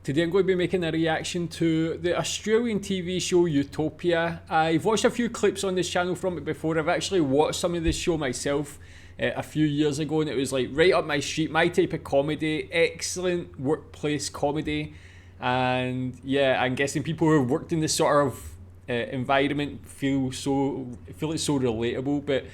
Today I'm going to be making a reaction to the Australian TV show Utopia. I've watched a few clips on this channel from it before. I've actually watched some of this show myself a few years ago, and it was like right up my street, my type of comedy, excellent workplace comedy. And yeah, I'm guessing people who have worked in this sort of environment feel it's so relatable. But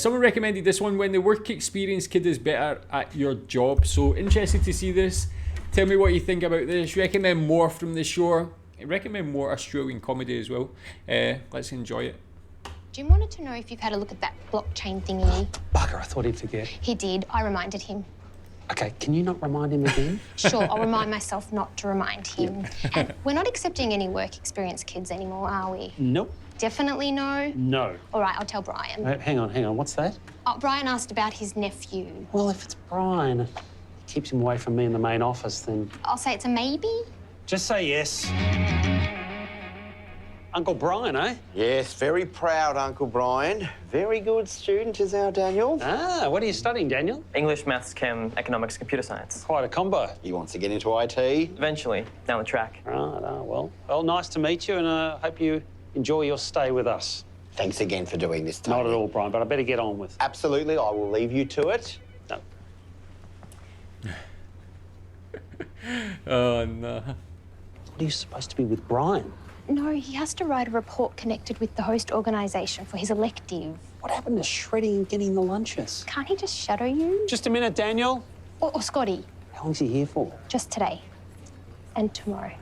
someone recommended this one, when the work experience kid is better at your job. So interested to see this. Tell me what you think about this. Recommend more from the show. Recommend more Australian comedy as well. Let's enjoy it. Jim wanted to know if you've had a look at that blockchain thingy. Bugger, I thought he'd forget. He did. I reminded him. Okay, can you not remind him again? Sure, I'll remind myself not to remind him. And we're not accepting any work experience kids anymore, are we? Nope. Definitely no? No. All right, I'll tell Brian. Hang on, what's that? Oh, Brian asked about his nephew. Well, if it's Brian, keeps him away from me in the main office, then... I'll say it's a maybe. Just say yes. Uncle Brian, eh? Yes, very proud, Uncle Brian. Very good student is our Daniel. Ah, what are you studying, Daniel? English, maths, chem, economics, computer science. Quite a combo. He wants to get into IT. Eventually, down the track. Right, well, nice to meet you, and I hope you enjoy your stay with us. Thanks again for doing this, Tony. Not at all, Brian, but I better get on with... Absolutely, I will leave you to it. No. Oh no. What are you supposed to be with Brian? No, he has to write a report connected with the host organisation for his elective. What happened to shredding and getting the lunches? Can't he just shadow you? Just a minute, Daniel. Or Scotty, How long's he here for? just today. And tomorrow.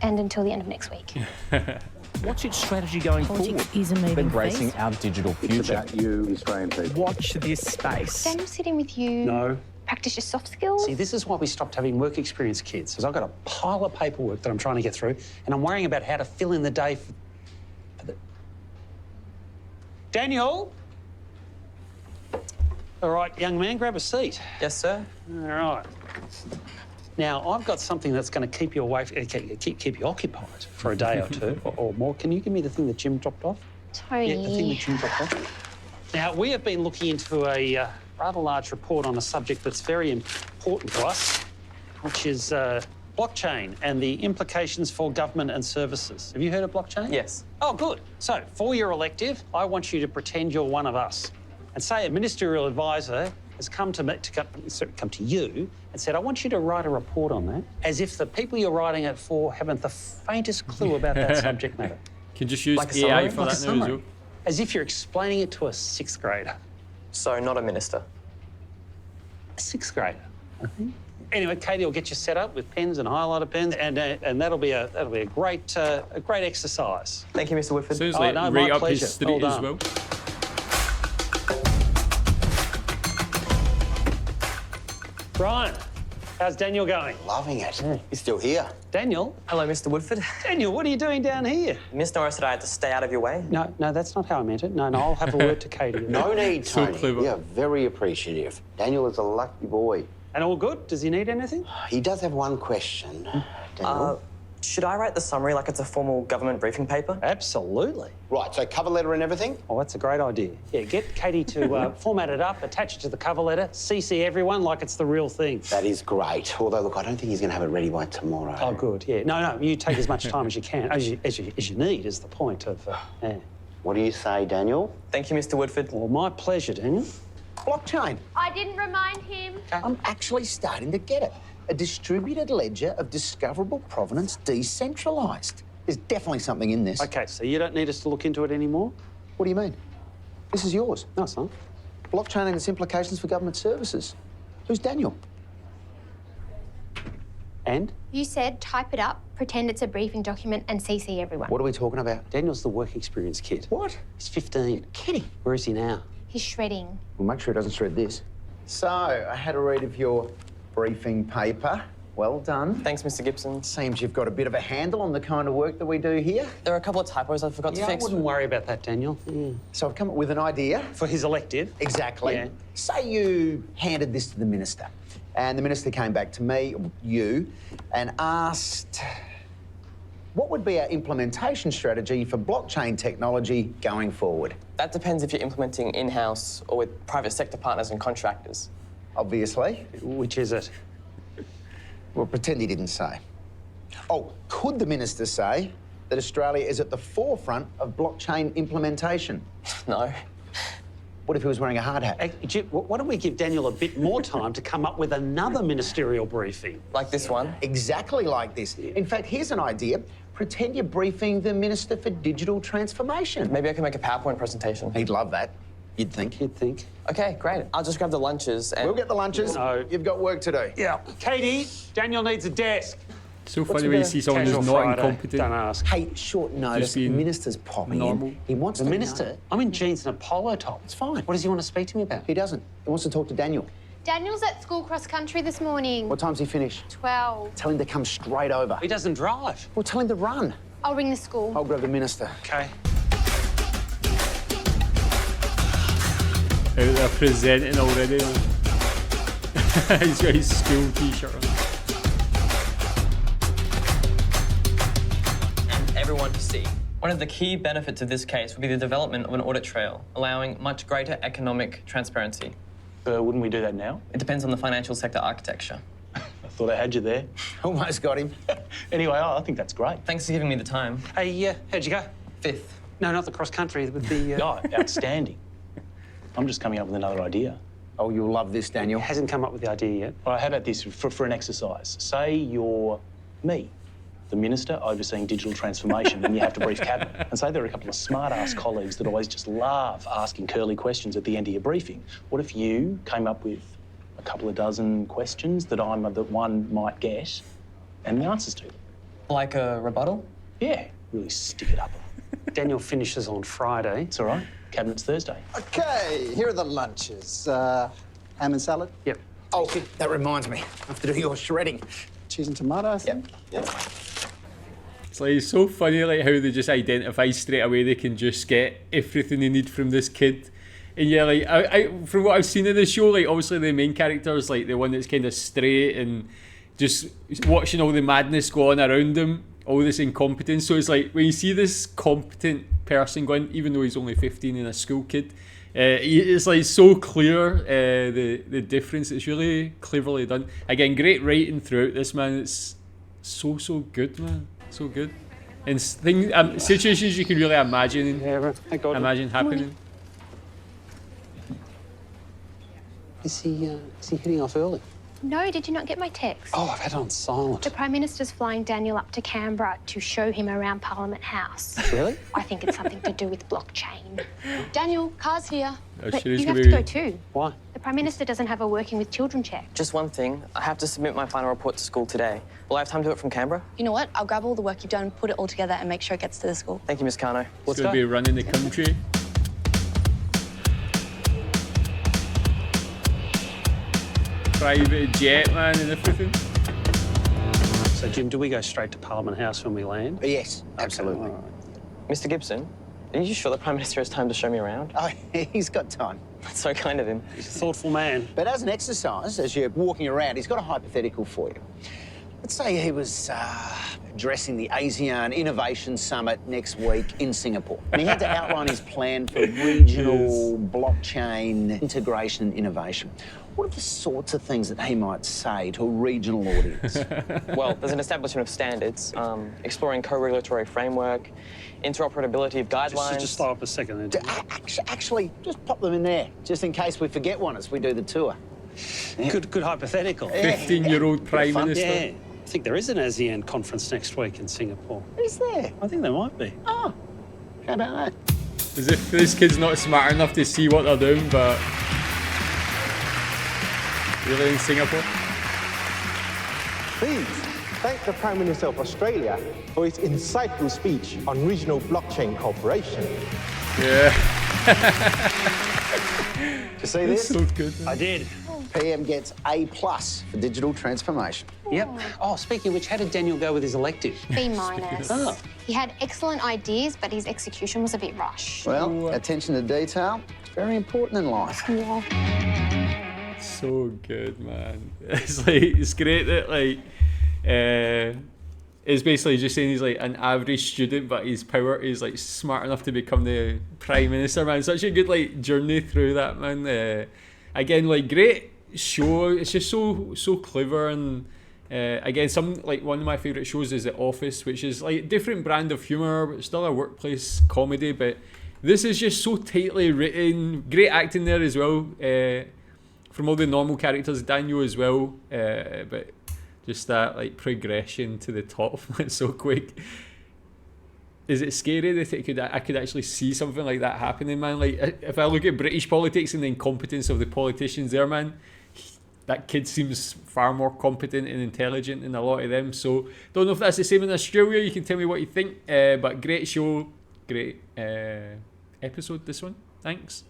And until the end of next week. What's its strategy going Politics forward? is a moving Embracing feast. our digital future. you, Australian people. Watch this space. Daniel, sit in with you. No. Practice your soft skills. See, this is why we stopped having work experience kids, because I've got a pile of paperwork that I'm trying to get through, and I'm worrying about how to fill in the day for the... Daniel? All right, young man, grab a seat. Yes, sir. All right. Now, I've got something that's going to keep you away, keep you occupied for a day or two or more. Can you give me the thing that Jim dropped off? Tony. Yeah, the thing that Jim dropped off. Now, we have been looking into a rather large report on a subject that's very important to us, which is blockchain and the implications for government and services. Have you heard of blockchain? Yes. Oh, good. So, for your elective, I want you to pretend you're one of us and say a ministerial advisor has come to you and said, I want you to write a report on that, as if the people you're writing it for haven't the faintest clue about that subject matter. Can just use Like a AI summary? for Like that a now as summary? well. As if you're explaining it to a sixth grader. So, not a minister. A sixth grader, I think. Anyway, Katie will get you set up with pens and highlighter pens, and that'll be a great exercise. Thank you, Mr. Whitford. Sounds Oh, like no, right my up his pleasure. street Well as done. well. Brian, how's Daniel going? Loving it. He's still here. Daniel? Hello, Mr. Woodford. Daniel, what are you doing down here? Miss Norris said I had to stay out of your way. No, that's not how I meant it. No, I'll have a word to Katie. No need, So Tony. clever. We are very appreciative. Daniel is a lucky boy. And all good? Does he need anything? He does have one question, Daniel. Should I write the summary like it's a formal government briefing paper? Absolutely. Right, so cover letter and everything? Oh, that's a great idea. Yeah, get Katie to format it up, attach it to the cover letter, CC everyone like it's the real thing. That is great. Although, look, I don't think he's going to have it ready by tomorrow. Oh, good. Yeah. No, you take as much time as you can, as you need, is the point of. Yeah. What do you say, Daniel? Thank you, Mr. Woodford. Well, my pleasure, Daniel. Blockchain. I didn't remind him. I'm actually starting to get it. A distributed ledger of discoverable provenance decentralised. There's definitely something in this. Okay, so you don't need us to look into it anymore? What do you mean? This is yours. No, it's not. Blockchain and its implications for government services. Who's Daniel? And You said type it up, pretend it's a briefing document, and CC everyone. What are we talking about? Daniel's the work experience kid. What? He's 15. Kidding. Where is he now? He's shredding. We'll make sure it doesn't shred this. So, I had a read of your briefing paper. Well done. Thanks, Mr. Gibson. Seems you've got a bit of a handle on the kind of work that we do here. There are a couple of typos I forgot to Yeah, I fix. wouldn't worry about that, Daniel. So I've come up with an idea. For his elective. Exactly. Yeah. Say you handed this to the minister, and the minister came back to me, you, and asked, what would be our implementation strategy for blockchain technology going forward? That depends if you're implementing in-house or with private sector partners and contractors. Obviously. Which is it? Well, pretend he didn't say. Oh, could the minister say that Australia is at the forefront of blockchain implementation? No. What if he was wearing a hard hat? Hey, Jim, why don't we give Daniel a bit more time to come up with another ministerial briefing? Like this one? Exactly like this. In fact, here's an idea. Pretend you're briefing the Minister for Digital Transformation. Maybe I can make a PowerPoint presentation. He'd love that, you'd think. You'd think. Okay, great. I'll just grab the lunches and... We'll get the lunches. No. You've got work to do. Yeah. Katie, Daniel needs a desk. So funny when you see someone who's Casual not Friday. incompetent. Don't ask. Hey, short notice, Just being Minister's popping normal. in. He wants The to minister? know. I'm in jeans and a polo top. It's fine. What does he want to speak to me about? He doesn't. He wants to talk to Daniel. Daniel's at school cross country this morning. What time's he finish? 12. Tell him to come straight over. He doesn't drive. Well, tell him to run. I'll ring the school. I'll grab the Minister. Okay. Out there presenting already. He's got his school t-shirt on. and everyone to see. One of the key benefits of this case would be the development of an audit trail, allowing much greater economic transparency. Wouldn't we do that now? It depends on the financial sector architecture. I thought I had you there. Almost got him. Anyway, I think that's great. Thanks for giving me the time. Hey, how'd you go? 5th. No, not the cross country, with the... Oh, outstanding. I'm just coming up with another idea. Oh, you'll love this, Daniel. Hasn't come up with the idea yet. All right, how about this for an exercise? Say you're me, the minister overseeing digital transformation, and you have to brief cabinet. And say there are a couple of smart-ass colleagues that always just love asking curly questions at the end of your briefing. What if you came up with a couple of dozen questions that one might get and the answers to them? Like a rebuttal? Yeah, really stick it up. Daniel finishes on Friday. It's all right. Cabinet's Thursday. Okay, here are the lunches. Ham and salad, Yep. Oh, that reminds me. I have to do your shredding. cheese and tomato, I think. Yep. It's like it's so funny like how they just identify straight away they can just get everything they need from this kid. And yeah, like I from what I've seen in the show, like obviously the main character is like the one that's kind of straight and just watching all the madness go on around him, all this incompetence. So it's like when you see this competent person going, even though he's only 15 and a school kid, it's like so clear the difference. It's really cleverly done. Again, great writing throughout this, man. It's so good, man. So good. And situations you can really imagine happening. Is he heading off early? No, did you not get my text? Oh, I've had it on silent. The Prime Minister's flying Daniel up to Canberra to show him around Parliament House. Really? I think it's something to do with blockchain. Daniel, car's here. Oh, But shit, he's you have gonna to be- go too. Why? The Prime Minister doesn't have a working with children check. Just one thing. I have to submit my final report to school today. Will I have time to do it from Canberra? You know what? I'll grab all the work you've done, put it all together, and make sure it gets to the school. Thank you, Miss Carno. He's Let's going go. to be running the country. Private jet, man, and everything. So, Jim, do we go straight to Parliament House when we land? Yes, absolutely. Mr. Gibson, are you sure the Prime Minister has time to show me around? Oh, he's got time. That's so kind of him. He's a thoughtful man. But as an exercise, as you're walking around, he's got a hypothetical for you. Let's say he was addressing the ASEAN Innovation Summit next week in Singapore. And he had to outline his plan for regional blockchain integration and innovation. What are the sorts of things that he might say to a regional audience? Well, there's an establishment of standards, exploring co-regulatory framework, interoperability of guidelines. Just slow up a second there. Actually, just pop them in there, just in case we forget one as we do the tour. Good hypothetical. 15-year-old Prime fun. Minister. Yeah. I think there is an ASEAN conference next week in Singapore. Who's there? I think there might be. Oh, how about that? As if this kid's not smart enough to see what they're doing, but really in Singapore. Please thank the Prime Minister of Australia for his insightful speech on regional blockchain cooperation. Yeah, You see it's this? so good. I did. PM gets A+ for digital transformation. Yep. Oh, speaking of which, how did Daniel go with his elective? B minus. Oh. He had excellent ideas, but his execution was a bit rushed. Well, attention to detail, it's very important in life. Yeah. So good, man. It's like it's great that like it's basically just saying he's like an average student, but his power is like smart enough to become the Prime Minister, man. Such a good like journey through that, man. Again, like great show. It's just so clever and Again, one of my favourite shows is The Office, which is like a different brand of humour, but still a workplace comedy. But this is just so tightly written, great acting there as well, from all the normal characters, Daniel as well. But just that like progression to the top, so quick. Is it scary that I could actually see something like that happening, man? Like if I look at British politics and the incompetence of the politicians there, man, that kid seems far more competent and intelligent than a lot of them. So don't know if that's the same in Australia. You can tell me what you think. But great show, great episode, this one. Thanks.